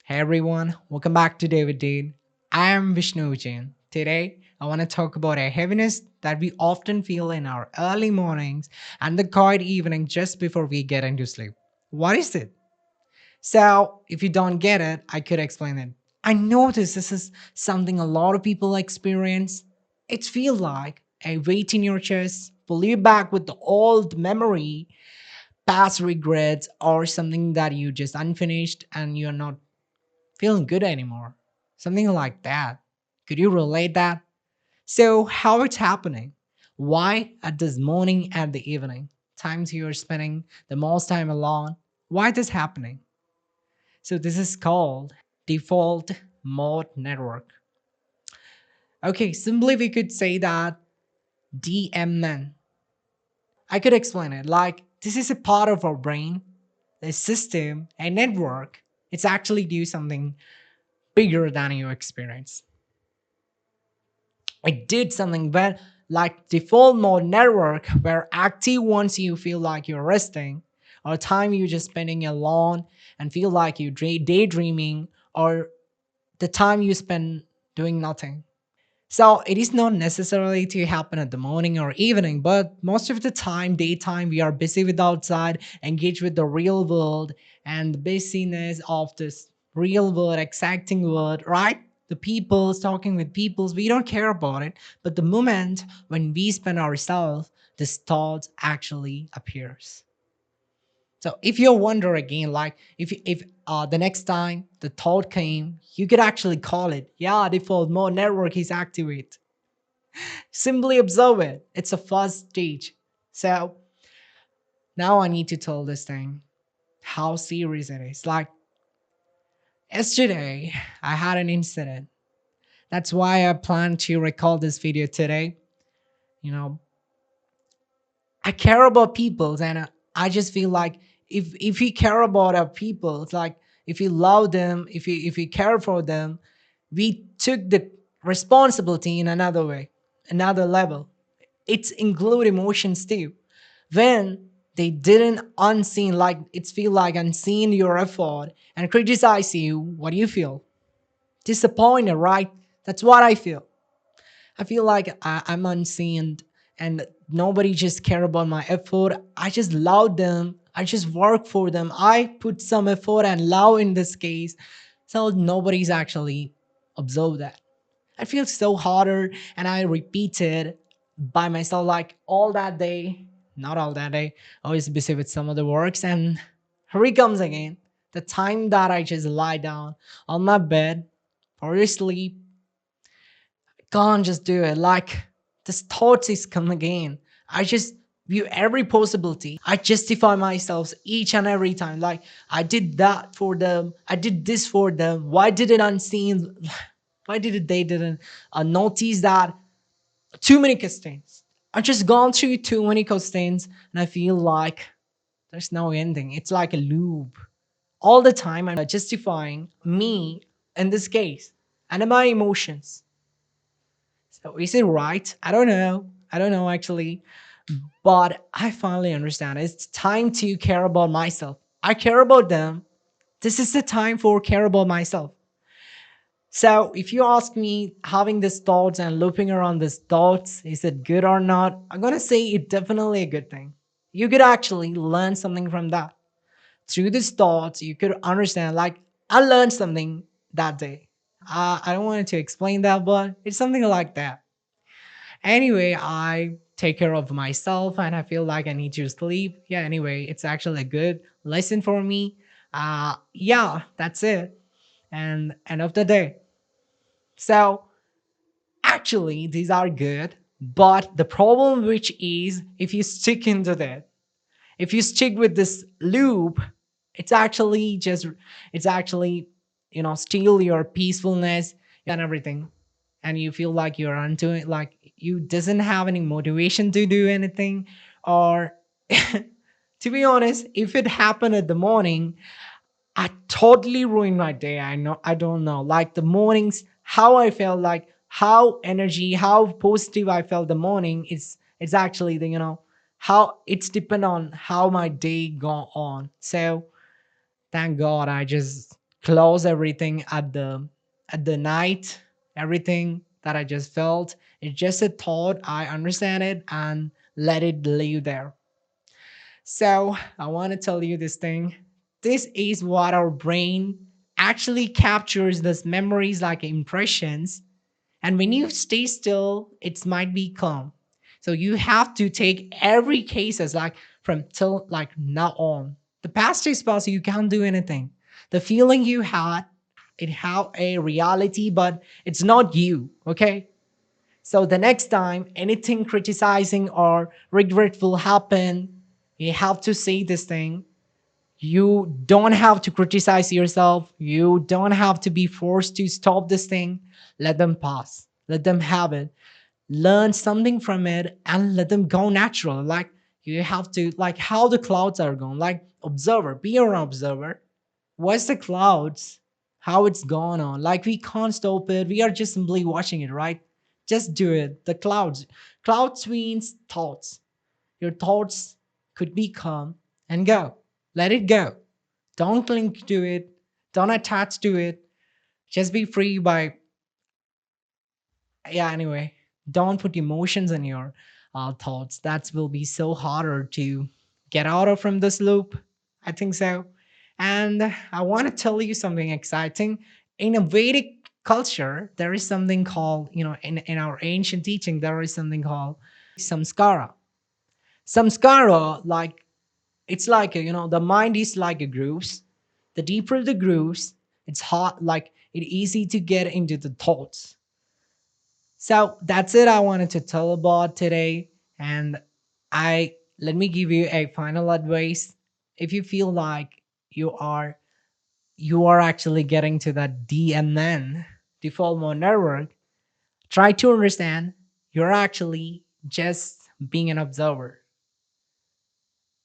Hey everyone, welcome back to David Dade. I am Vishnu Vijay. Today, I want to talk about a heaviness that we often feel in our early mornings and the quiet evening just before we get into sleep. What is it? So, if you don't get it, I could explain it. I notice this is something a lot of people experience. It feels like a weight in your chest, pull you back with the old memory, past regrets, or something that you just unfinished and you're not feeling good anymore. Something like that. Could you relate that? So, how it's happening? Why at this morning and the evening? Times you're spending the most time alone. Why this happening? So, this is called default mode network. Okay, simply we could say that DMN. I could explain it like this is a part of our brain, a system, a network. It's actually do something bigger than you experience. It did something where like default mode network where active once you feel like you're resting or time you just spending alone and feel like you daydreaming or the time you spend doing nothing. So it is not necessarily to happen at the morning or evening, but most of the time, daytime, we are busy with outside, engaged with the real world and the busyness of this real world, exacting world, right? The people's talking with people's, we don't care about it. But the moment when we spend ourselves, this thought actually appears. So if you wonder again, like if the next time the thought came, you could actually call it, yeah, default mode network is activate. Simply observe it. It's a first stage. So now I need to tell this thing how serious it is. Like yesterday, I had an incident. That's why I plan to record this video today. You know, I care about people, and I just feel like if we care about our people, it's like if we love them, if we care for them, we took the responsibility in another way, another level. It's include emotions too. When they didn't unseen, like it's feel like unseen your effort and criticize you, what do you feel? Disappointed, right? That's what I feel. I feel like I'm unseen and nobody just care about my effort. I just love them. I just work for them. I put some effort and love in this case. So nobody's actually observed that. I feel so harder and I repeated by myself like all that day, not all that day, always busy with some of the works. And here he comes again. The time that I just lie down on my bed for sleep, can't just do it. Like this thoughts is come again. I just view every possibility. I justify myself each and every time. Like I did that for them. I did this for them. Why did it unseen? Why did they didn't notice that? Too many questions. I've just gone through too many questions, and I feel like there's no ending. It's like a loop. All the time, I'm justifying me in this case and my emotions. So is it right? I don't know. I don't know actually. But I finally understand. It's time to care about myself. I care about them. This is the time for care about myself. So if you ask me having these thoughts and looping around these thoughts, is it good or not? I'm gonna say it's definitely a good thing. You could actually learn something from that. Through these thoughts, you could understand like I learned something that day. I don't want to explain that, but it's something like that. Anyway, I take care of myself and I feel like I need to sleep. Yeah, anyway, it's actually a good lesson for me. Yeah, that's it. And end of the day. So actually, these are good, but the problem which is if you stick into that, if you stick with this loop, it's actually just it's actually steal your peacefulness and everything, and you feel like you're undoing like you doesn't have any motivation to do anything, or to be honest, if it happened at the morning, I totally ruined my day. I don't know. Like the mornings, how I felt like how energy, how positive I felt the morning is it's actually the how it's depend on how my day go on. So thank God I just close everything at the night. Everything that I just felt, it's just a thought. I understand it and let it live there. So I want to tell you this thing. This is what our brain actually captures these memories like impressions. And when you stay still, it might be calm. So you have to take every case as like from till like now on. The past is past, you can't do anything. The feeling you had, it have a reality, but it's not you. Okay. So the next time anything criticizing or regretful happen, you have to say this thing. You don't have to criticize yourself. You don't have to be forced to stop this thing. Let them pass. Let them have it. Learn something from it and let them go natural. Like you have to, like how the clouds are going. Like observer, be an observer. What's the clouds? How it's going on? Like we can't stop it. We are just simply watching it, right? Just do it. The clouds. Clouds means thoughts. Your thoughts could be calm and go. Let it go. Don't cling to it. Don't attach to it. Just be free by, yeah, anyway. Don't put emotions in your thoughts. That will be so harder to get out of from this loop. I think so. And I want to tell you something exciting. In a Vedic culture, there is something called, in our ancient teaching, there is something called samskara. Samskara, like it's like the mind is like a grooves. The deeper the grooves, it's hot, like it easy to get into the thoughts. So that's it I wanted to tell about today. And I let me give you a final advice. If you feel like you are you are actually getting to that DMN, default mode network, try to understand you're actually just being an observer.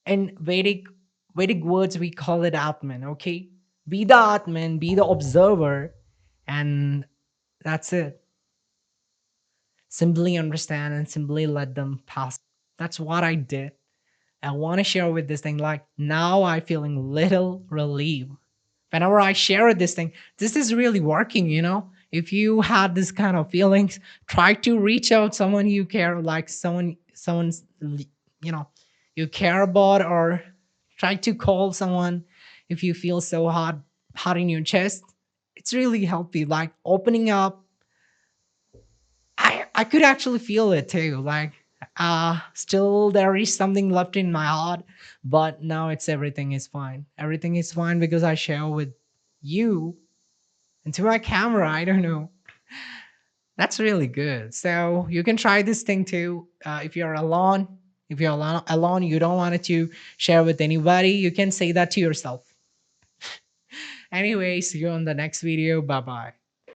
In Vedic words, we call it Atman, okay? Be the Atman, be the observer, and that's it. Simply understand and simply let them pass. That's what I did. I want to share with this thing. Like now I feeling little relief. Whenever I share this thing, this is really working. If you had this kind of feelings, try to reach out someone you care, like someone's you care about, or try to call someone if you feel so hot in your chest. It's really healthy. Like opening up, I could actually feel it too. Like still there is something left in my heart, but now it's everything is fine. Everything is fine because I share with you and to my camera. I don't know. That's really good. So you can try this thing too. If you're alone, if you're alone, you don't want it to share with anybody, you can say that to yourself. Anyway, see you on the next video. Bye bye.